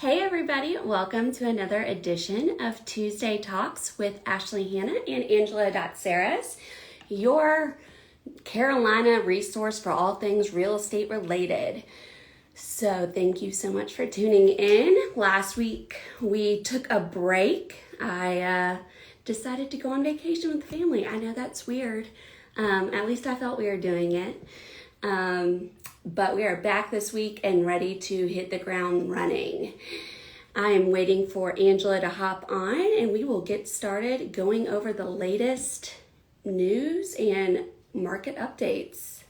Hey everybody, welcome to another edition of Tuesday Talks with Ashley Hanna and Angelo Datseris, your Carolina resource for all things real estate related. So thank you so much for tuning in. Last week we took a break. I decided to go on vacation with the family. I know that's weird. At least I felt we were doing it. But we are back this week and ready to hit the ground running. I am waiting for Angela to hop on and we will get started going over the latest news and market updates.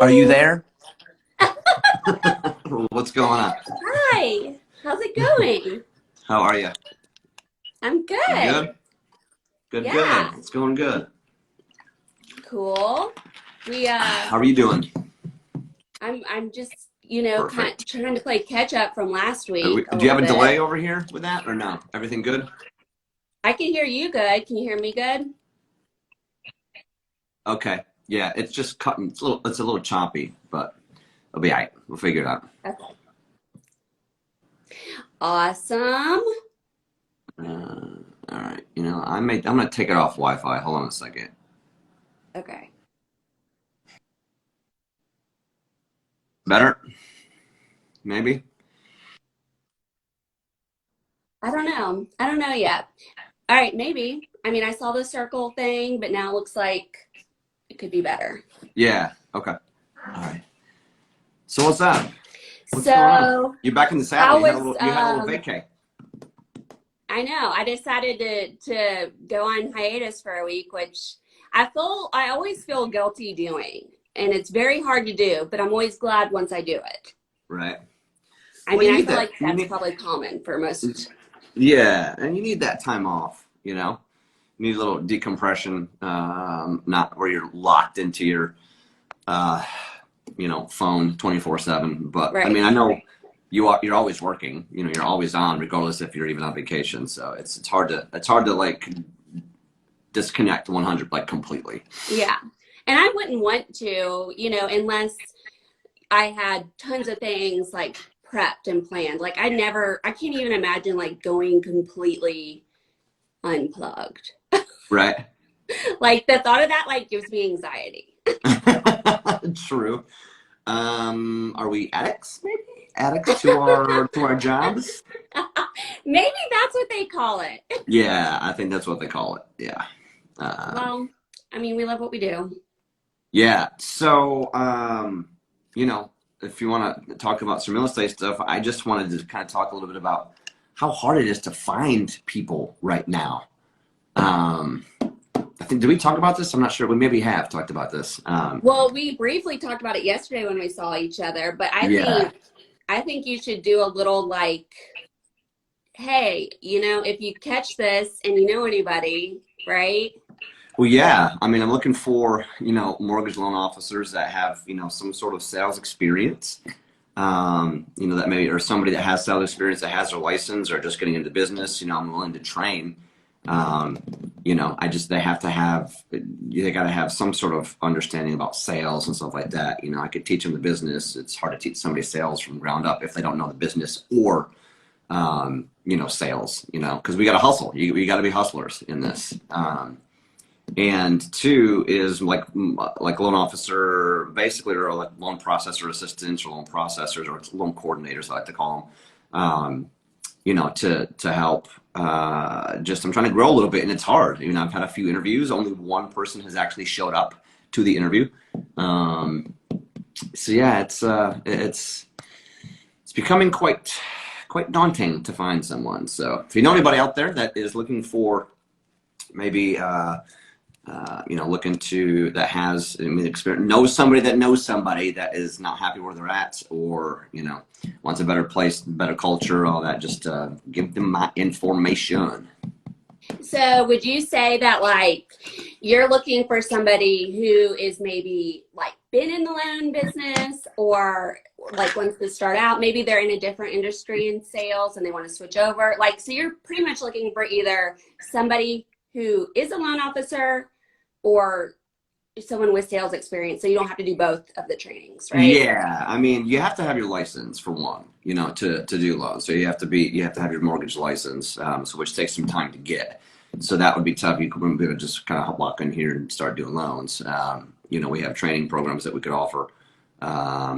Are you Hi. there? What's going on? Hi. How's it going? How are you? I'm You good. good? Good, Yeah. good. It's going good. Cool. We How are you doing? I'm just, kind of Perfect. trying to play catch up from last week a Do you little have a bit. delay over here with that or no? Everything good? I can hear you good. Can you hear me good? Okay. Yeah, it's just cutting. It's a little choppy, but it'll be all right. We'll figure it out. Okay. Awesome. All right. I'm gonna take it off Wi-Fi. Hold on a second. Okay. Better? Maybe? I don't know yet. All right, maybe. I mean, I saw the circle thing, but now it looks like it could be better. Yeah. Okay. All right. So what's up? What's going on? So, You back in the saddle? how You had a was little. You had a little vacay. I know, I decided to go on hiatus for a week, which I always feel guilty doing, and it's very hard to do, but I'm always glad once I do it. Right. I Well, you mean, I need feel that. like You that's need. probably common for most. Yeah, and you need that time off. You need a little decompression. Not where you're locked into your, uh, phone 24/7. But I Right. mean, I know you are. You're always working. You're always on, regardless if you're even on vacation. So it's hard to like disconnect 100 like completely. Yeah. And I wouldn't want to, unless I had tons of things like prepped and planned. Like I can't even imagine like going completely unplugged. Right. Like the thought of that like gives me anxiety. True. Are we addicts? Maybe addicts to our jobs. Maybe that's what they call it. Yeah, I think that's what they call it. Yeah. Um, Well, I mean, we love what we do. yeah. So, if you want to talk about some real estate stuff, I just wanted to kind of talk a little bit about how hard it is to find people right now. Um, I think, did we talk about this? I'm not sure. We maybe have talked about this. Well, we briefly talked about it yesterday when we saw each other, but Yeah. I think you should do a little like, hey, if you catch this and you know anybody, right? Well, yeah. I mean, I'm looking for, mortgage loan officers that have, some sort of sales experience. That maybe, or somebody that has sales experience that has their license or just getting into business, I'm willing to train. Um, they have to have, they got to have some sort of understanding about sales and stuff like that. I could teach them the business. It's hard to teach somebody sales from the ground up if they don't know the business or, sales, because we got to hustle. We got to be hustlers in this. And two is like loan officer, basically, or like loan processor assistants or loan processors or loan coordinators, I like to call them. To help. Just I'm trying to grow a little bit, and it's hard. I've had a few interviews. Only one person has actually showed up to the interview. So yeah, it's becoming quite daunting to find someone. So if you know anybody out there that is looking for maybe looking to that has experience, knows somebody that is not happy where they're at, or wants a better place, better culture, all that. Just give them my information. So would you say that like you're looking for somebody who is maybe like been in the loan business or like wants to start out, maybe they're in a different industry in sales and they want to switch over. Like, so you're pretty much looking for either somebody who is a loan officer or someone with sales experience, so you don't have to do both of the trainings, right? Yeah, I mean, you have to have your license for one, you know, to do loans. So you have to have your mortgage license, so which takes some time to get. So that would be tough. You couldn't be able to just kind of walk in here and start doing loans. You know, we have training programs that we could offer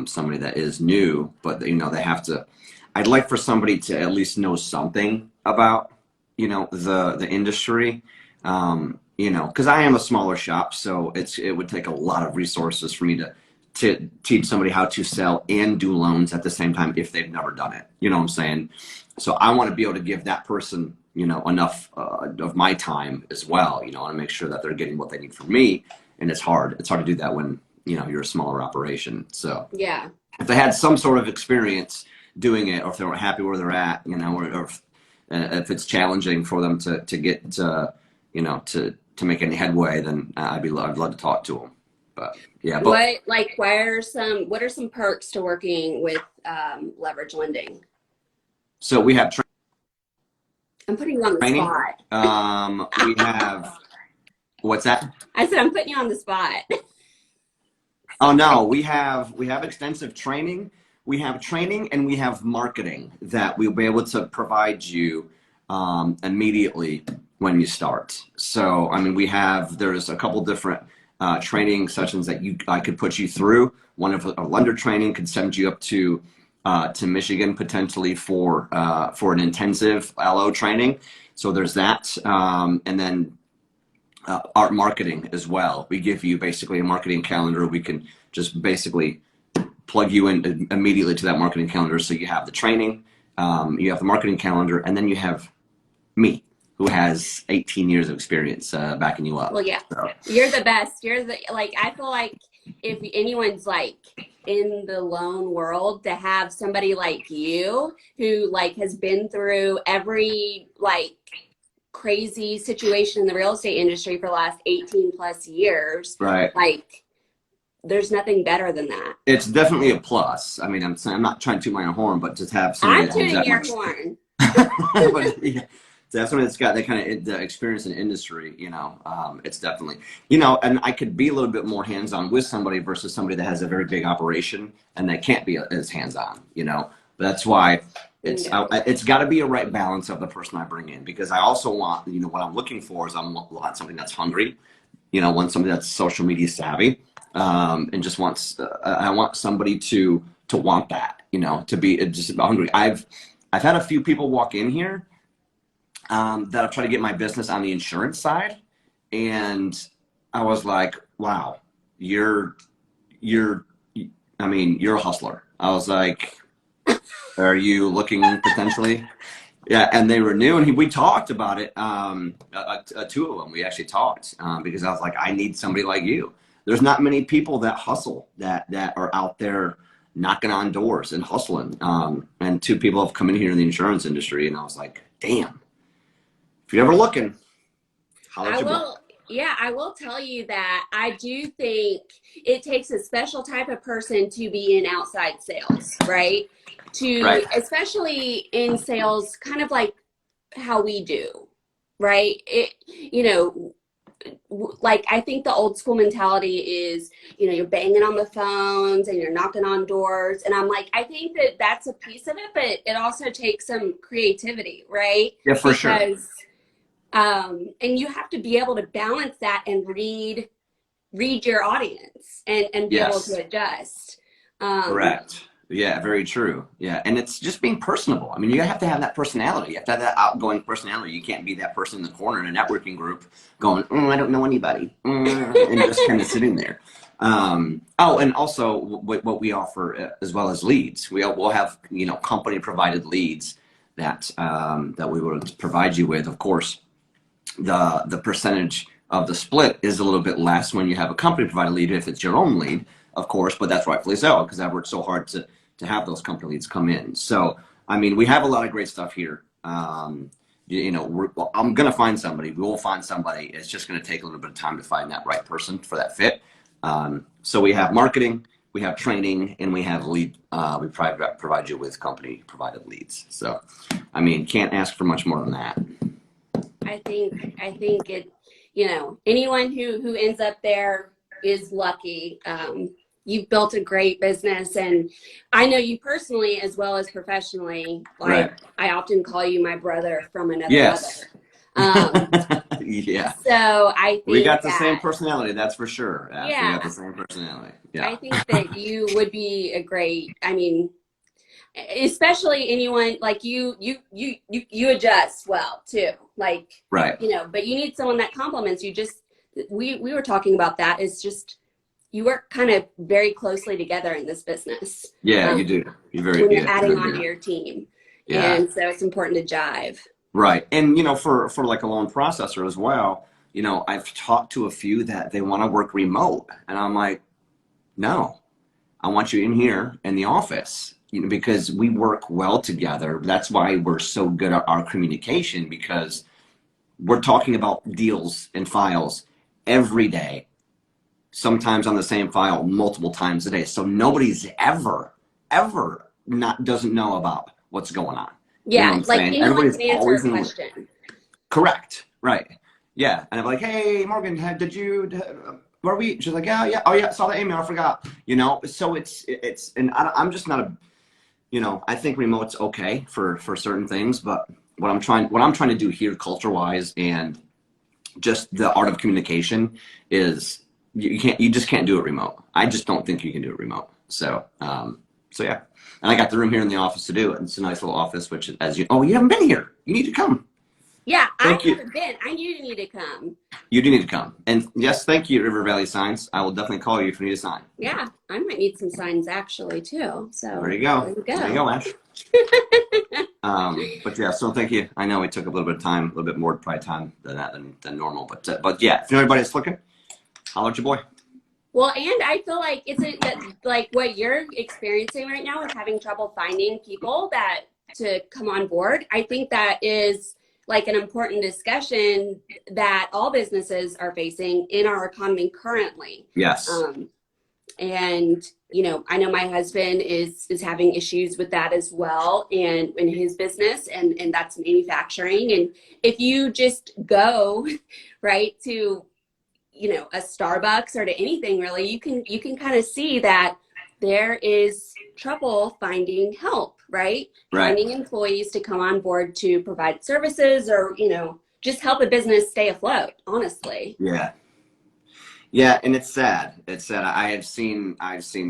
somebody that is new, but you know, they have to. I'd like for somebody to at least know something about, you know, the industry. You know, because I am a smaller shop, so it would take a lot of resources for me to teach somebody how to sell and do loans at the same time if they've never done it. You know what I'm saying? So I want to be able to give that person, you know, enough of my time as well. You know, I want to make sure that they're getting what they need from me, and it's hard. It's hard to do that when, you know, you're a smaller operation. So Yeah. if they had some sort of experience doing it, or if they weren't happy where they're at, you know, or if it's challenging for them to get you know, to make any headway, then I'd love to talk to them. But yeah, but What are some perks to working with leverage lending? so we have I'm putting you on the training. spot. We have what's that? I said I'm putting you on the spot. Oh no, we have extensive training. We have training and we have marketing that we'll be able to provide you immediately when you start. So, I mean, there's a couple different training sessions that I could put you through. One of a lender training could send you up to Michigan potentially for an intensive LO training. So there's that, and then our marketing as well. We give you basically a marketing calendar. We can just basically plug you in immediately to that marketing calendar. So you have the training, you have the marketing calendar, and then you have me, who has 18 years of experience backing you up. Well, yeah, so. You're the best. I feel like if anyone's like in the loan world, to have somebody like you who like has been through every like crazy situation in the real estate industry for the last 18 plus years, Right. Like there's nothing better than that. It's definitely a plus. I mean, I'm not trying to toot my own horn, but just have somebody I'm tooting your horn. But yeah, so that's when it's got that kind of the experience in industry, you know, it's definitely, you know, and I could be a little bit more hands-on with somebody versus somebody that has a very big operation and they can't be as hands-on, you know, but that's why it's got to be a right balance of the person I bring in, because I also want, you know, what I'm looking for is I want something that's hungry, you know, want somebody that's social media savvy, and just wants, I want somebody to want that, you know, to be just hungry. I've had a few people walk in here that I've tried to get my business on the insurance side. And I was like, wow, you're a hustler. I was like, are you looking potentially? Yeah. And they were new and we talked about it. Two of them, we actually talked because I was like, I need somebody like you. There's not many people that hustle that are out there knocking on doors and hustling. And two people have come in here in the insurance industry and I was like, damn. If you're ever looking, I will tell you that I do think it takes a special type of person to be in outside sales, right? Right. Especially in sales, kind of like how we do, right? You know, like I think the old school mentality is, you know, you're banging on the phones and you're knocking on doors. And I'm like, I think that that's a piece of it, but it also takes some creativity, right? Yeah, for sure. And you have to be able to balance that and read your audience and be able to adjust. Correct. Yeah, very true. Yeah, and it's just being personable. I mean, you have to have that personality. You have to have that outgoing personality. You can't be that person in the corner in a networking group going, I don't know anybody, and just kind of sitting there. Oh, and also what we offer as well as leads. We'll have, you know, company provided leads that we will provide you with. Of course, the percentage of the split is a little bit less when you have a company provided lead if it's your own lead, of course, but that's rightfully so because I've worked so hard to have those company leads come in. So, I mean, we have a lot of great stuff here. You know, I'm going to find somebody. We will find somebody. It's just going to take a little bit of time to find that right person for that fit. So we have marketing, we have training, and we have lead. We provide you with company provided leads. So, I mean, can't ask for much more than that. I think it, anyone who ends up there is lucky. You've built a great business, and I know you personally as well as professionally. Like, Right. I often call you my brother from another Yes. mother. Yeah. So I We think got the same that, personality, that's for sure. Ash. We got the yeah, same personality. I Yeah. think that you would be a great, I mean, especially anyone like you adjust well too, like, Right. but you need someone that compliments you. Just we were talking about that. It's just you work kind of very closely together in this business, Yeah, you do. when you're Yeah, you adding really on to do. your team, Yeah. and so it's important to jive. Right. And for like a loan processor as well, I've talked to a few that they want to work remote. And I'm like, no, I want you in here in the office, because we work well together. That's why we're so good at our communication, because we're talking about deals and files every day, sometimes on the same file multiple times a day. So nobody's ever not doesn't know about what's going on. You know what Yeah, I'm like saying? anyone Everybody's can answer always a in. question. Correct. Right. Yeah. And I'm like, hey, Morgan, did you, were we? She's like, yeah, yeah. Oh, yeah. Saw the email. I forgot. So and I'm just not I think remote's okay for certain things, but what I'm trying to do here culture wise and just the art of communication is you just can't do it remote. I just don't think you can do it remote. So yeah. And I got the room here in the office to do it. It's a nice little office, which you haven't been here. You need to come. Yeah, I Thank you. haven't been. I knew you need to come. You do need to come. And yes, thank you, River Valley Signs. I will definitely call you if you need a sign. Yeah, I might need some signs actually too. There So you go. there you There you go. go, Ash. But yeah, so thank you. I know it took a little bit of time, a little bit more probably time than that than normal. But yeah, if anybody's looking, holler at your boy. Well, and I feel like like what you're experiencing right now with having trouble finding people that to come on board. I think that is like an important discussion that all businesses are facing in our economy currently. Yes. And I know my husband is having issues with that as well, and in his business, and that's manufacturing. And if you just go right to a Starbucks or to anything really, you can kind of see that there is trouble finding help, right? Right. Finding employees to come on board to provide services, or just help a business stay afloat, honestly. Yeah. Yeah, and it's sad. It's sad. I've seen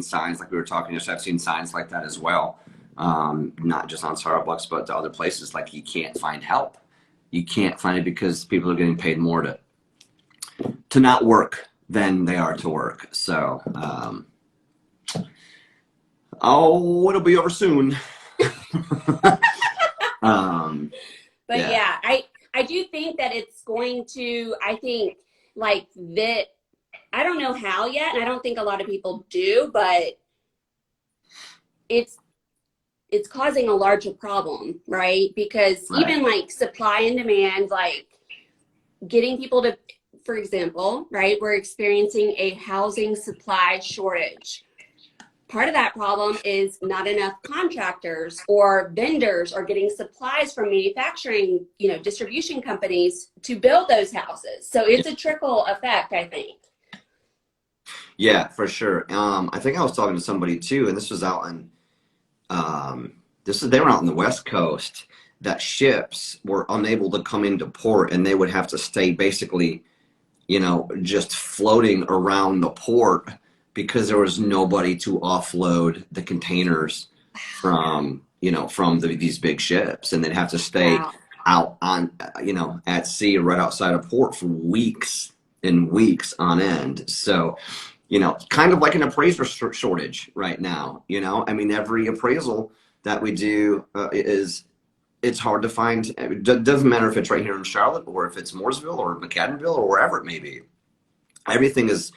signs like we were talking just. I've seen signs like that as well. Not just on Starbucks, but to other places. Like you can't find help. You can't find it because people are getting paid more to not work than they are to work. So, it'll be over soon. But Yeah. yeah, I do think that it's going to, I think like that, I don't know how yet, and I don't think a lot of people do, but it's it's causing a larger problem, right? Because Right. even like supply and demand, like getting people to, for example, right, we're experiencing a housing supply shortage. Part of that problem is not enough contractors or vendors are getting supplies from manufacturing, distribution companies to build those houses. So it's a trickle effect, I think. Yeah, for sure. I think I was talking to somebody too, and this was out in they were out on the West Coast, that ships were unable to come into port and they would have to stay basically, just floating around the port because there was nobody to offload the containers from these big ships, and they'd have to stay Wow. out on at sea right outside of port for weeks and weeks on end. So kind of like an appraiser shortage right now. I mean, every appraisal that we do it's hard to find. It doesn't matter if it's right here in Charlotte or if it's Mooresville or McAdenville or wherever it may be. Everything is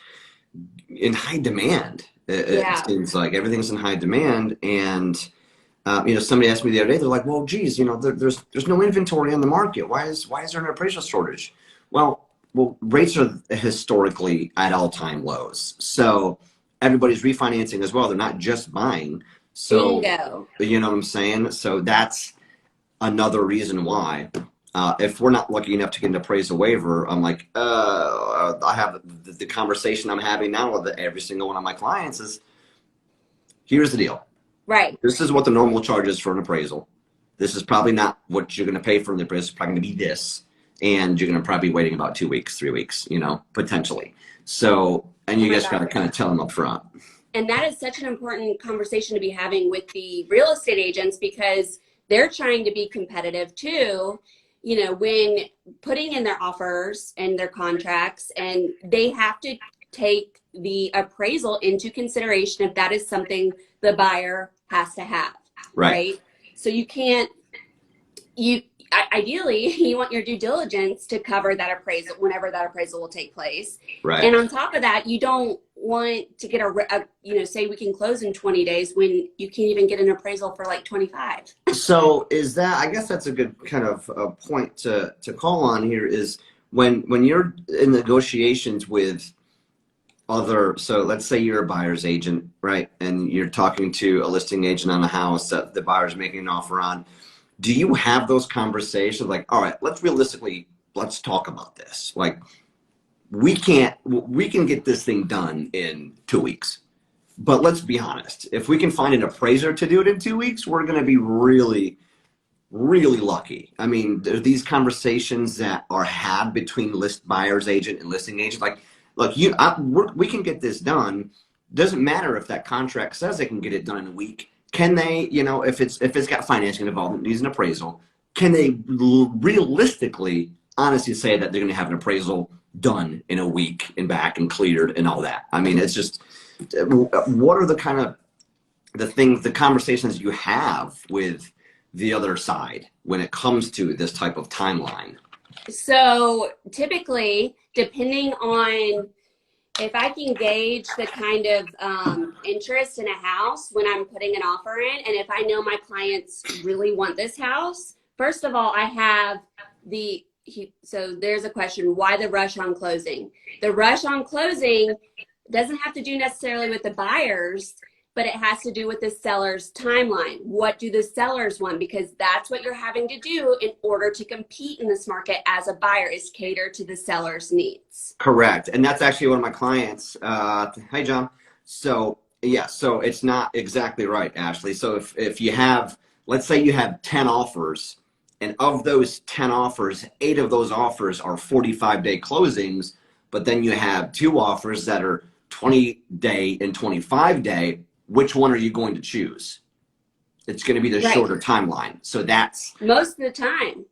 in high demand. It Yeah. seems like everything's in high demand. And somebody asked me the other day, they're like, well, geez, there's no inventory on the market. Why is there an appraisal shortage? Well, rates are historically at all-time lows. So everybody's refinancing as well. They're not just buying. So, Bingo. you know what I'm saying? So that's another reason why. If we're not lucky enough to get an appraisal waiver, I'm like, I have the conversation I'm having now with every single one of my clients is, here's the deal. Right. This is what the normal charge is for an appraisal. This is probably not what you're going to pay for an appraisal. It's probably going to be this. And you're going to probably be waiting about 2 weeks, 3 weeks, you know, potentially. So, and you just got to kind of tell them up front. And that is such an important conversation to be having with the real estate agents, because they're trying to be competitive too, you know, when putting in their offers and their contracts, and they have to take the appraisal into consideration if that is something the buyer has to have, right? So you can't, ideally you want your due diligence to cover that appraisal whenever that appraisal will take place. Right. And on top of that, you don't want to get you know, say we can close in 20 days when you can't even get an appraisal for like 25. So is that, I guess that's a good kind of point to call on here, is when you're in negotiations with other, so let's say you're a buyer's agent, right? And you're talking to a listing agent on a house that the buyer's making an offer on. Do you have those conversations like, all right, let's talk about this. Like, we can get this thing done in 2 weeks, but let's be honest. If we can find an appraiser to do it in 2 weeks, we're going to be really, really lucky. I mean, there are these conversations that are had between buyer's agent and listing agent. Like, look, we can get this done. Doesn't matter if that contract says they can get it done in a week. Can they, you know, if it's got financing involved, needs an appraisal, can they realistically, honestly say that they're going to have an appraisal done in a week and back and cleared and all that? I mean, it's just, what are the kind of the conversations you have with the other side when it comes to this type of timeline? So typically, depending on if I can gauge the kind of interest in a house when I'm putting an offer in, and if I know my clients really want this house, first of all, I have so there's a question, why the rush on closing? The rush on closing doesn't have to do necessarily with the buyers, but it has to do with the seller's timeline. What do the sellers want? Because that's what you're having to do in order to compete in this market as a buyer, is cater to the seller's needs. Correct. And that's actually one of my clients. Hi, John. So, yeah, so it's not exactly right, Ashley. So if you have, let's say you have 10 offers, and of those 10 offers, 8 of those offers are 45-day closings, but then you have 2 offers that are 20-day and 25-day, which one are you going to choose? It's going to be the shorter timeline. So that's most of the time.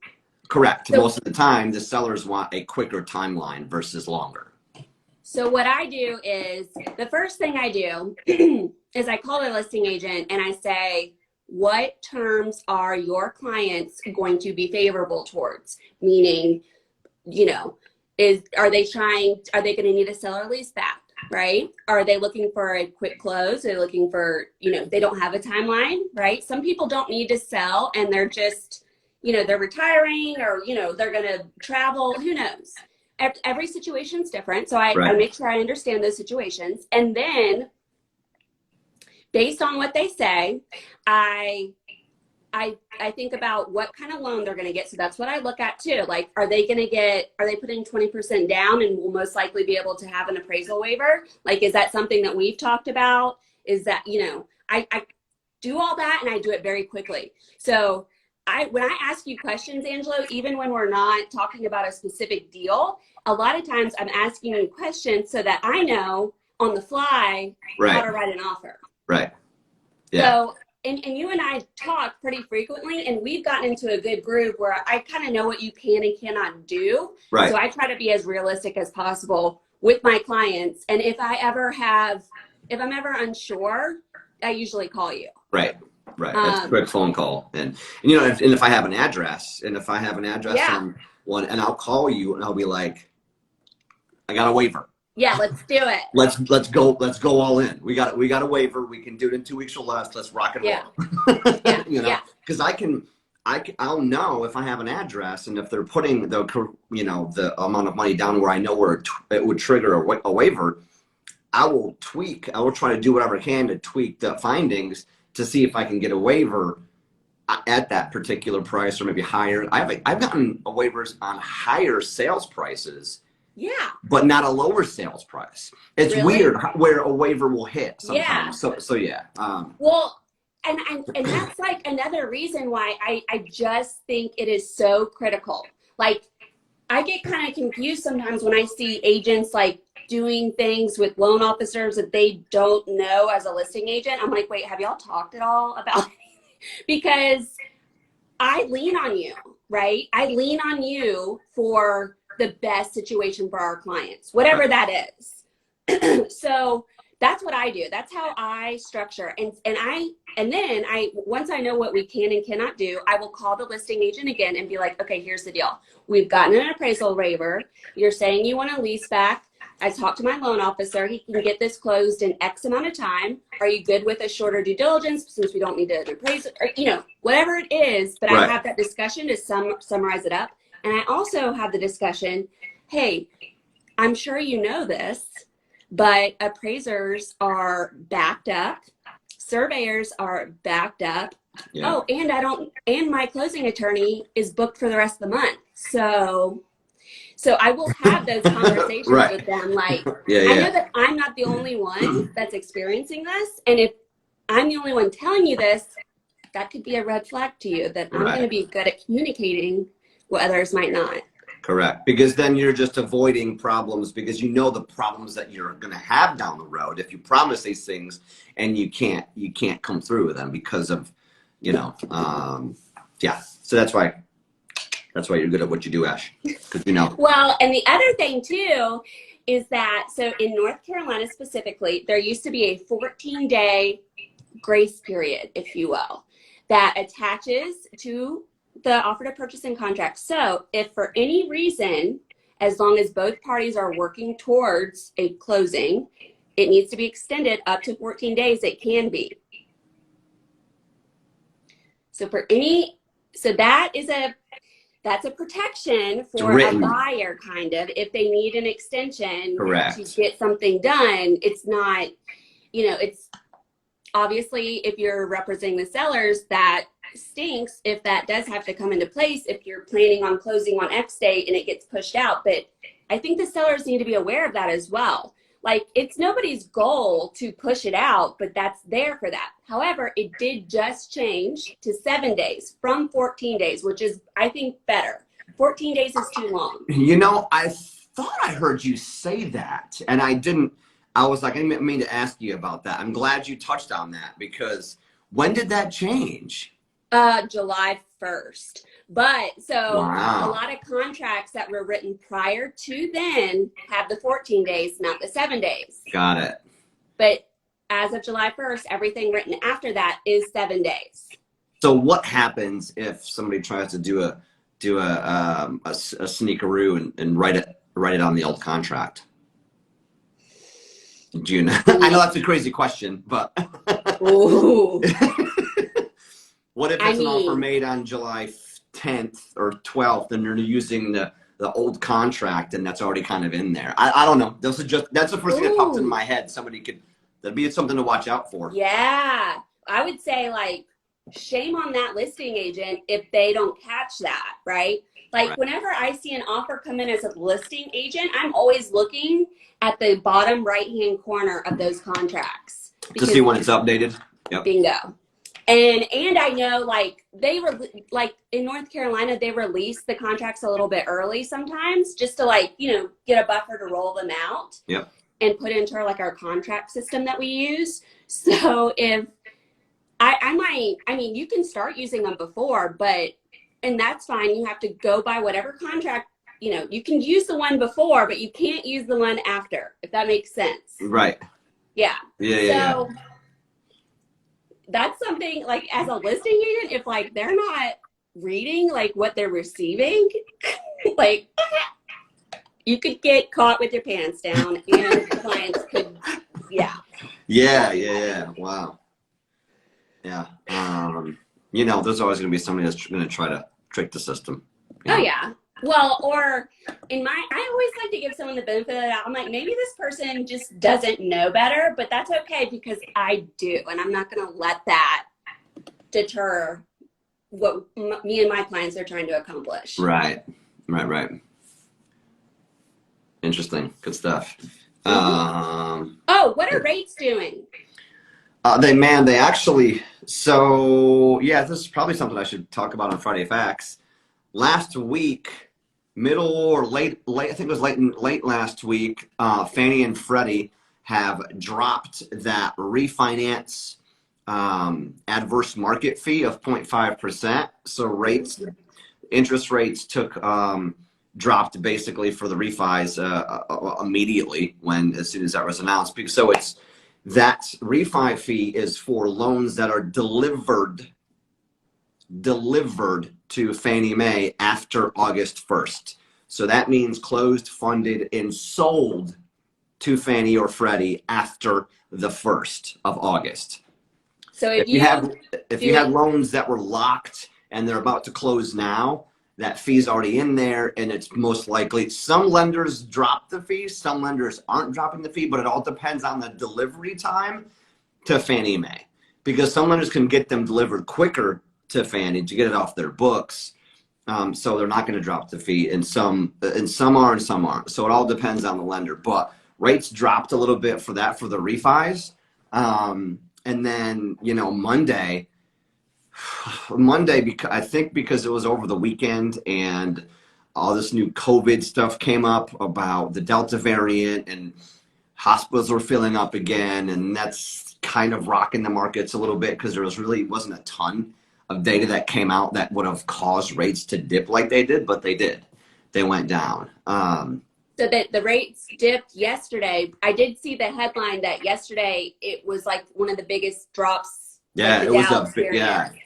Correct. So, most of the time, the sellers want a quicker timeline versus longer. So what I do is, the first thing I do is I call the listing agent and I say, what terms are your clients going to be favorable towards? Meaning, you know, are they going to need a seller lease back? Right? Are they looking for a quick close? Are they looking for, you know, they don't have a timeline, right? Some people don't need to sell and they're just, you know, they're retiring, or, you know, they're going to travel. Who knows? Every situation's different. So I make sure I understand those situations. And then based on what they say, I think about what kind of loan they're going to get. So that's what I look at too. Like, are they putting 20% down and will most likely be able to have an appraisal waiver? Like, is that something that we've talked about? Is that, you know, I do all that and I do it very quickly. So when I ask you questions, Angelo, even when we're not talking about a specific deal, a lot of times I'm asking you questions so that I know on the fly how to write an offer. Right. Yeah. So, and you and I talk pretty frequently, and we've gotten into a good groove where I kind of know what you can and cannot do. Right. So I try to be as realistic as possible with my clients. And if I'm ever unsure, I usually call you. Right. Right. It's a quick phone call. And you know, if I have an address, on one, and I'll call you and I'll be like, I got a waiver. Yeah, let's do it. Let's go all in. We got a waiver. We can do it in 2 weeks or less. Let's rock and roll. Yeah. You know, because I'll know if I have an address, and if they're putting the amount of money down where I know where it would trigger a waiver, I will try to do whatever I can to tweak the findings to see if I can get a waiver at that particular price or maybe higher. I've gotten waivers on higher sales prices. Yeah. But not a lower sales price. It's Really? weird where a waiver will hit sometimes. Yeah. So yeah. Well, and that's like another reason why I just think it is so critical. Like, I get kind of confused sometimes when I see agents like doing things with loan officers that they don't know as a listing agent. I'm like, wait, have y'all talked at all about because I lean on you, right? I lean on you for the best situation for our clients, whatever that is. So that's what I do. That's how I structure. And then once I know what we can and cannot do, I will call the listing agent again and be like, okay, here's the deal. We've gotten an appraisal waiver. You're saying you want a lease back. I talked to my loan officer. He can get this closed in X amount of time. Are you good with a shorter due diligence since we don't need to appraise it, or, whatever it is, but I have that discussion to summarize it up. And I also have the discussion, hey, I'm sure you know this, but appraisers are backed up. Surveyors are backed up. Yeah. Oh, and my closing attorney is booked for the rest of the month. So I will have those conversations with them. Like, I know that I'm not the only one that's experiencing this. And if I'm the only one telling you this, that could be a red flag to you that I'm going to be good at communicating what others might not. Correct. Because then you're just avoiding problems because you know the problems that you're going to have down the road if you promise these things and you can't come through with them because of, So that's why you're good at what you do, Ash. Because Well, and the other thing too is that, so in North Carolina specifically, there used to be a 14-day grace period, if you will, that attaches to the offer to purchase and contract. So if for any reason, as long as both parties are working towards a closing, it needs to be extended up to 14 days, it can be. So that's a protection for a buyer, kind of, if they need an extension to get something done. It's not, it's obviously if you're representing the sellers, that stinks if that does have to come into place if you're planning on closing on X date and it gets pushed out. But I think the sellers need to be aware of that as well. Like, it's nobody's goal to push it out, but that's there for that. However, it did just change to 7 days from 14 days, which is, I think, better. 14 days is too long. I thought I heard you say that, and I didn't. I was like, I didn't mean to ask you about that. I'm glad you touched on that, because when did that change? July 1st. But so a lot of contracts that were written prior to then have the 14 days, not the 7 days. Got it. But as of July 1st, everything written after that is 7 days. So what happens if somebody tries to do a sneakeroo and write it on the old contract? Do you know? I know that's a crazy question, but Ooh. What if it's an offer made on July 10th or 12th and they're using the old contract and that's already kind of in there? I don't know. That's the first thing that popped into my head. That'd be something to watch out for. Yeah. I would say, like, shame on that listing agent if they don't catch that, right? Like, whenever I see an offer come in as a listing agent, I'm always looking at the bottom right-hand corner of those contracts. To see when it's updated? Yep. Bingo. And I know, like, in North Carolina, they release the contracts a little bit early sometimes just to, like, get a buffer to roll them out. Yep. And put into our contract system that we use. So if you can start using them before, and that's fine. You have to go by whatever contract, you can use the one before, but you can't use the one after, if that makes sense. Right. Yeah. Yeah. That's something, like, as a listing agent, if, like, they're not reading, like, what they're receiving, like, you could get caught with your pants down, and clients could, Yeah. Wow. Yeah. There's always going to be somebody that's going to try to trick the system. Oh, yeah. Well, or I always like to give someone the benefit of the doubt. I'm like, maybe this person just doesn't know better, but that's okay because I do. And I'm not going to let that deter what me and my clients are trying to accomplish. Right. Interesting. Good stuff. Oh, what are rates doing? They actually, so yeah, this is probably something I should talk about on Friday Facts. Last week, middle or late, I think it was late last week, Fannie and Freddie have dropped that refinance adverse market fee of 0.5%. So interest rates dropped basically for the refis immediately as soon as that was announced. So that refi fee is for loans that are delivered to Fannie Mae after August 1st. So that means closed, funded, and sold to Fannie or Freddie after the 1st of August. So if you had loans that were locked and they're about to close now, that fee's already in there, and it's most likely some lenders drop the fee, some lenders aren't dropping the fee, but it all depends on the delivery time to Fannie Mae, because some lenders can get them delivered quicker to Fannie to get it off their books, so they're not going to drop the fee, and some are and some aren't. So it all depends on the lender, but rates dropped a little bit for the refis, and then Monday, because I think because it was over the weekend and all this new COVID stuff came up about the Delta variant and hospitals were filling up again, and that's kind of rocking the markets a little bit because there wasn't a ton of data that came out that would have caused rates to dip like they did, but they did. They went down. So that the rates dipped yesterday. I did see the headline that yesterday it was like one of the biggest drops. Yeah, like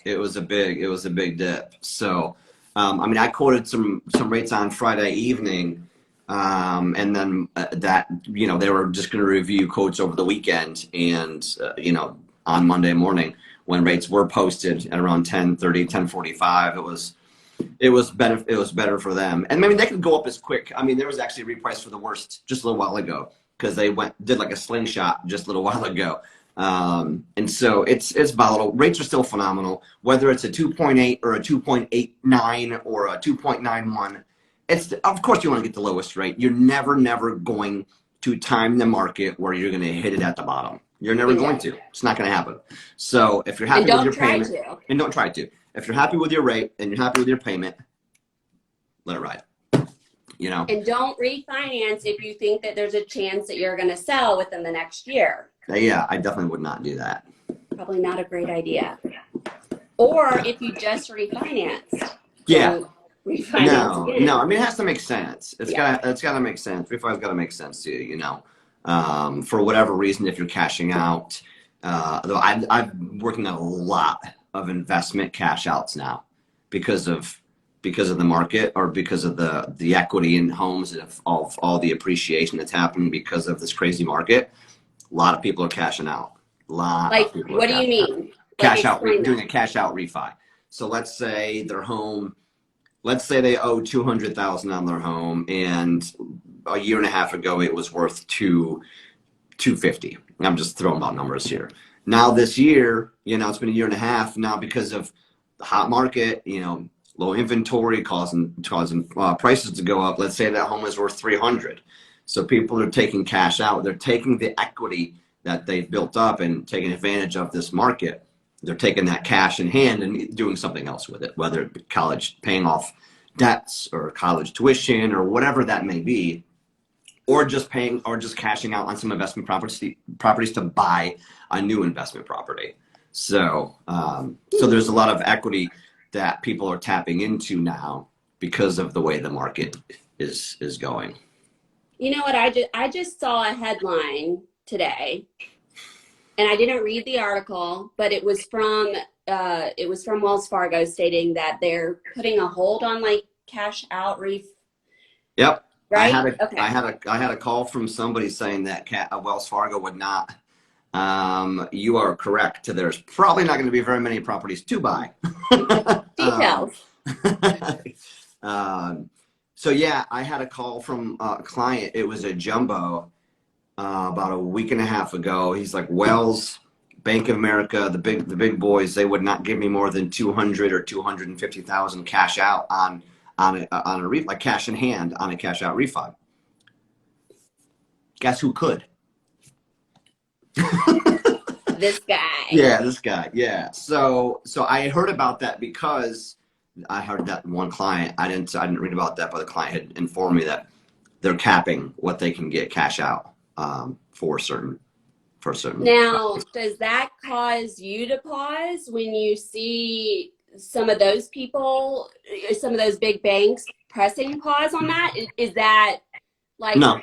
it was a big dip. So, I quoted some rates on Friday evening, and then they were just going to review quotes over the weekend, and on Monday morning when rates were posted at around 10:30, 10:45, it was better for them. And maybe they could go up as quick. There was actually a reprice for the worst just a little while ago because they did like a slingshot just a little while ago. And so it's volatile. Rates are still phenomenal, whether it's a 2.8 or a 2.89 or a 2.91. Of course you want to get the lowest rate. You're never going to time the market where you're going to hit it at the bottom. You're never going to. It's not going to happen. So if you're happy with your payment, and don't try to. If you're happy with your rate and you're happy with your payment, let it ride. And don't refinance if you think that there's a chance that you're going to sell within the next year. Yeah, I definitely would not do that. Probably not a great idea. Or if you just refinanced. Yeah. Refinance again. No. It has to make sense. It's got to make sense. Refi's got to make sense to you. For whatever reason, if you're cashing out, though I'm working on a lot of investment cash outs now because of the market or because of the equity in homes and of all the appreciation that's happening because of this crazy market. A lot of people are cashing out. What do you mean? Cash out, doing a cash out refi. So let's say they owe $200,000 on their home, and a year and a half ago it was worth $250,000. I'm just throwing out numbers here. Now this year, it's been a year and a half now because of the hot market, low inventory causing prices to go up. Let's say that home is worth $300,000. So people are taking cash out. They're taking the equity that they've built up and taking advantage of this market. They're taking that cash in hand and doing something else with it, whether it be college, paying off debts or college tuition or whatever that may be, or just cashing out on some investment properties to buy a new investment property. So there's a lot of equity that people are tapping into now because of the way the market is going. You know what? I just saw a headline today, and I didn't read the article, but it was from Wells Fargo stating that they're putting a hold on cash out Yep. Right? I had a call from somebody saying that Wells Fargo would not. You are correct. There's probably not going to be very many properties to buy. Details. So yeah, I had a call from a client. It was a jumbo about a week and a half ago. He's like, Wells, Bank of America, the big boys, they would not give me more than 200 or 250,000 cash out on a like cash in hand on a cash out refi. Guess who could? This guy. Yeah, this guy. Yeah. So I heard about that because I heard that one client. I didn't read about that, but the client had informed me that they're capping what they can get cash out for certain. Now, does that cause you to pause when you see some of those people, some of those big banks pressing pause on that? Is that like, No.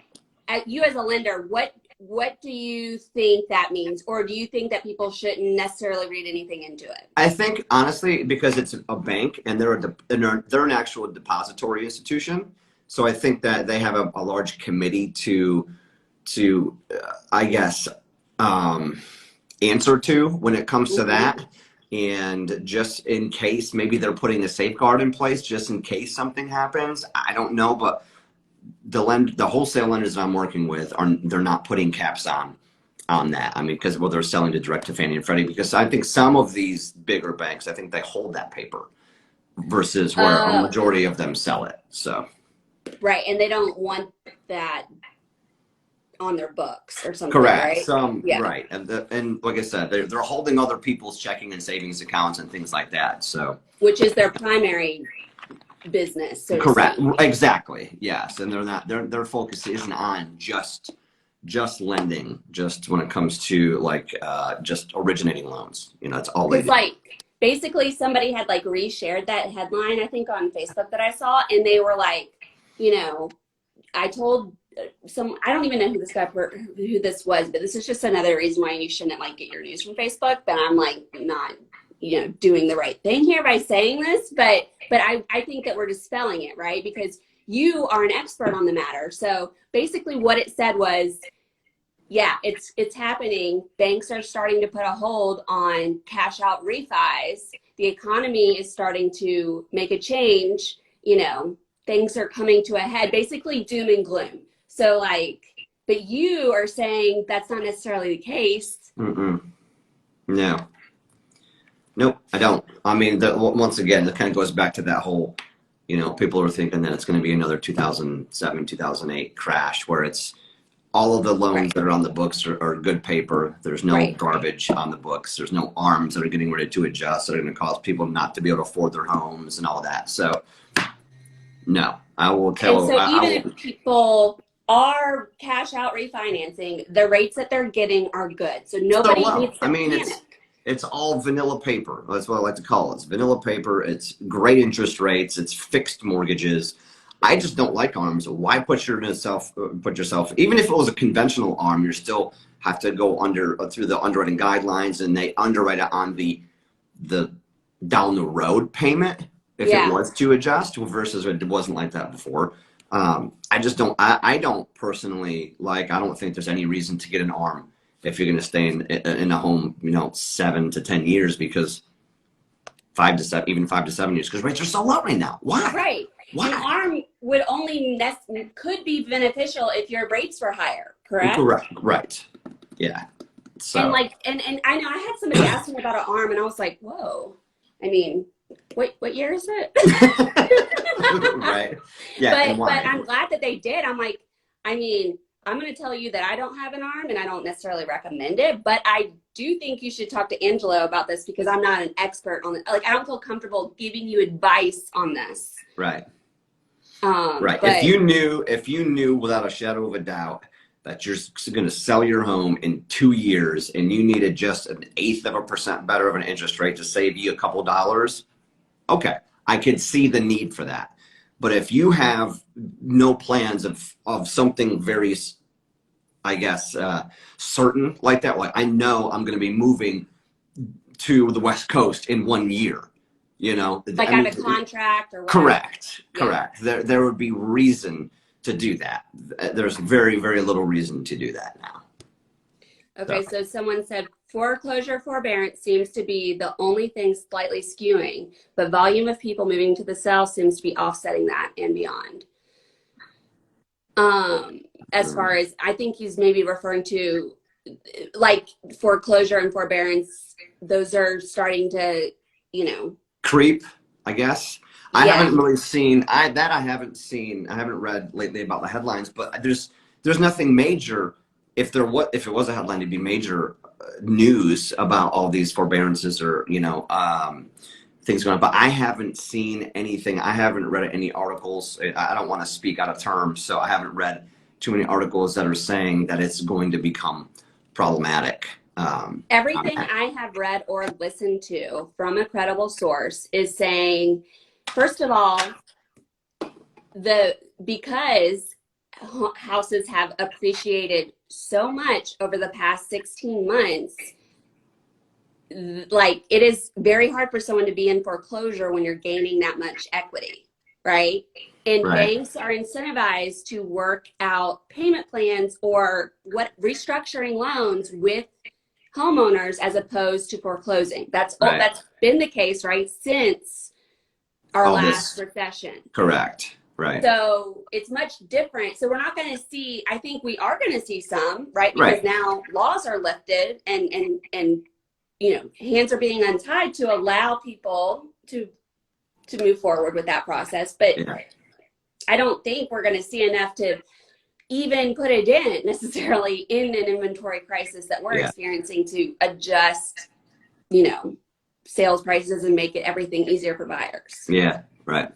You as a lender, what do you think that means? Or do you think that people shouldn't necessarily read anything into it? I think honestly, because it's a bank and they're an actual depository institution, so I think that they have a large committee to I guess answer to when it comes to that. And just in case, maybe they're putting a safeguard in place just in case something happens. I don't know, but the wholesale lenders that I'm working with they're not putting caps on that. I mean, because they're selling to direct to Fannie and Freddie, because I think some of these bigger banks, I think they hold that paper versus where a majority of them sell it. So right, and they don't want that on their books or something. Correct. Right? Right. And like I said, they're holding other people's checking and savings accounts and things like that. So which is their primary business. So correct. Exactly. Yes. And their focus isn't on just lending, just when it comes to like just originating loans. You know, it's all it's like basically somebody had like reshared that headline, I think, on Facebook that I saw, and they were like, you know, I told I don't even know who this was, but this is just another reason why you shouldn't like get your news from Facebook. But I'm like not, you know, doing the right thing here by saying this, but I think that we're dispelling it, right? Because you are an expert on the matter. So basically what it said was, yeah, it's happening. Banks are starting to put a hold on cash out refis. The economy is starting to make a change. You know, things are coming to a head, basically doom and gloom. So like, but you are saying that's not necessarily the case. No. Nope, I don't. I mean, once again, it kind of goes back to that whole, you know, people are thinking that it's going to be another 2007, 2008 crash where it's all of the loans that are on the books are good paper. There's no garbage on the books. There's no arms that are getting ready to adjust that are going to cause people not to be able to afford their homes and all that. So, no, I will tell. And so even if people are cash out refinancing, the rates that they're getting are good. So nobody needs to panic. It's all vanilla paper. That's what I like to call it. It's vanilla paper. It's great interest rates. It's fixed mortgages. I just don't like arms. Why put yourself, even if it was a conventional arm, you still have to go through the underwriting guidelines, and they underwrite it on the down the road payment if it was to adjust versus it wasn't like that before. I just don't, I don't personally like, I don't think there's any reason to get an arm if you're going to stay in a home, you know, 7 to 10 years, because 5 to 7 years, because rates are so low right now. Why? Right. Why? An arm would could be beneficial if your rates were higher, correct? Correct. Right. Yeah. So. And like, and I know I had somebody ask me about an arm, and I was like, whoa. I mean, what year is it? Right. Yeah. But I'm glad that they did. I'm like, I mean, I'm going to tell you that I don't have an arm and I don't necessarily recommend it, but I do think you should talk to Angelo about this, because I'm not an expert on it. Like, I don't feel comfortable giving you advice on this. Right. Right. But if you knew without a shadow of a doubt that you're going to sell your home in 2 years and you needed just 1/8% better of an interest rate to save you a couple dollars, okay, I could see the need for that. But if you have no plans of something very, I guess, certain like that, like I know I'm going to be moving to the West Coast in 1 year, you know, like I have a contract or whatever. Correct. There would be reason to do that. There's very, very little reason to do that now. Okay, so someone said foreclosure forbearance seems to be the only thing slightly skewing, but volume of people moving to the sell seems to be offsetting that and beyond. As far as, I think he's maybe referring to like foreclosure and forbearance. Those are starting to, you know, creep, I guess. I yeah. haven't really seen I haven't seen. I haven't read lately about the headlines, but there's nothing major. If it was a headline, it'd be major news about all these forbearances or things going on. But I haven't seen anything. I haven't read any articles. I don't want to speak out of term, so I haven't read too many articles that are saying that it's going to become problematic. Everything I have read or listened to from a credible source is saying, first of all, because houses have appreciated so much over the past 16 months, like it is very hard for someone to be in foreclosure when you're gaining that much equity, right? And Right. banks are incentivized to work out payment plans or restructuring loans with homeowners as opposed to foreclosing. That's been the case, right, since our All last this, recession. correct. Right. So it's much different. So we're not going to see, I think we are going to see some, right? Because Right. now laws are lifted and hands are being untied to allow people to move forward with that process. But Yeah. I don't think we're going to see enough to even put a dent necessarily in an inventory crisis that we're experiencing to adjust, sales prices and make everything easier for buyers. Yeah. Right.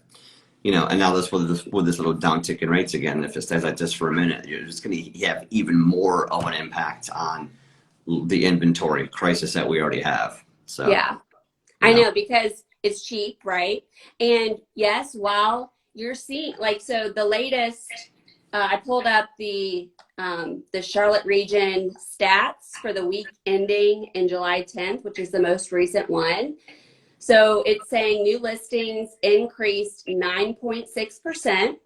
And now with this little downtick in rates again, if it stays like this for a minute, you're just going to have even more of an impact on the inventory crisis that we already have. So yeah, I know, because it's cheap, right? And yes, while you're seeing so the latest, I pulled up the Charlotte region stats for the week ending in July 10th, which is the most recent one. So it's saying new listings increased 9.6%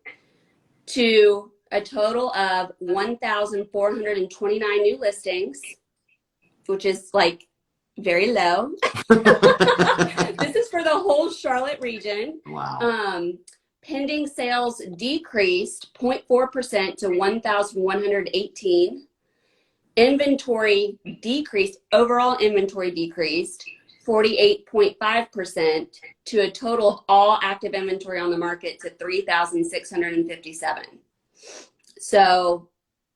to a total of 1,429 new listings, which is very low. This is for the whole Charlotte region. Wow. Pending sales decreased 0.4% to 1,118. Inventory decreased, overall inventory decreased 48.5% to a total of all active inventory on the market to 3,657. So,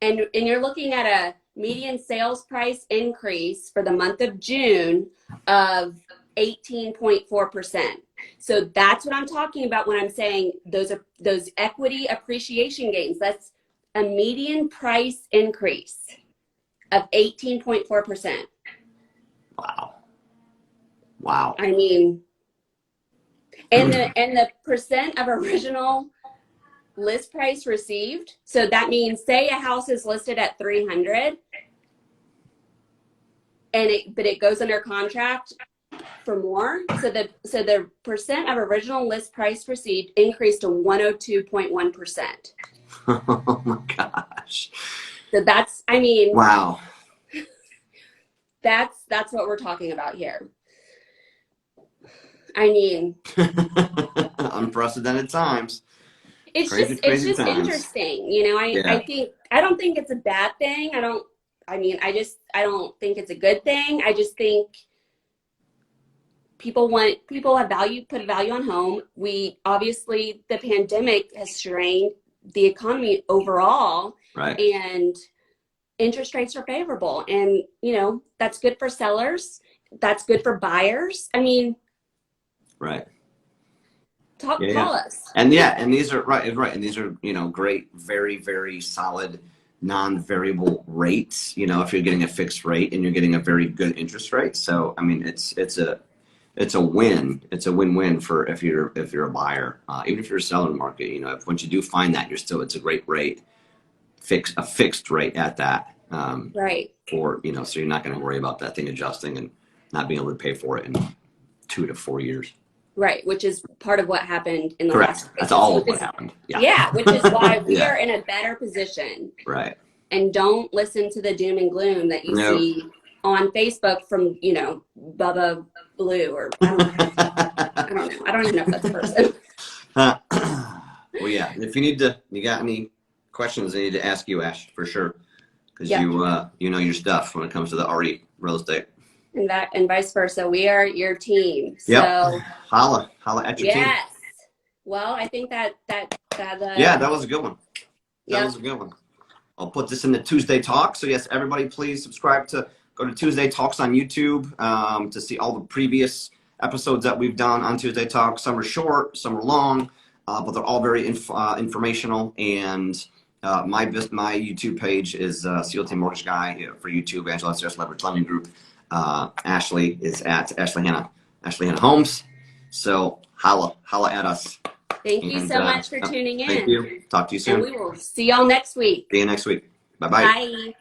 and you're looking at a median sales price increase for the month of June of 18.4%. So that's what I'm talking about when I'm saying those equity appreciation gains. That's a median price increase of 18.4%. Wow. I mean, and the percent of original list price received. So that means, say a house is listed at 300 but it goes under contract for more. So the percent of original list price received increased to 102.1%. Oh my gosh. So that's, wow. That's what we're talking about here. Unprecedented times. It's Crazy just times. interesting. I don't think it's a bad thing. I don't think it's a good thing. I just think people have value, put value on home. Obviously the pandemic has strained the economy overall. Right. And interest rates are favorable. And, that's good for sellers. That's good for buyers. Right. Call us. And these are right. And these are, great, very, very solid non-variable rates, if you're getting a fixed rate and you're getting a very good interest rate. So, it's a win. It's a win-win for if you're a buyer, even if you're a seller in the market, once you do find that, it's a great rate, a fixed rate at that. Right. So you're not going to worry about that thing adjusting and not being able to pay for it in 2 to 4 years. Right, which is part of what happened in the Correct. last. That's all of what happened. Yeah, which is why we are in a better position. Right. And don't listen to the doom and gloom that you see on Facebook from, Bubba Blue or I don't know. I don't even know if that's a person. Well, yeah. If you got any questions, they need to ask you, Ash, for sure, because Yep. you know your stuff when it comes to the RE real estate. And vice versa. We are your team. Yep. So Holla at your team. yes. Well, I think that Yeah, that was a good one. That Yep. was a good one. I'll put this in the Tuesday Talk. So yes, everybody, please subscribe to go to Tuesday Talks on YouTube to see all the previous episodes that we've done on Tuesday Talk. Some are short, some are long, but they're all very informational. And my YouTube page is CLTMortgageguy for YouTube. Angelo Datseris Leverage Lending Group. Ashley is at Ashley Hannah Homes. So holla at us. Thank you so much for tuning in. Thank you. Talk to you soon. And we will see y'all next week. See you next week. Bye-bye. Bye.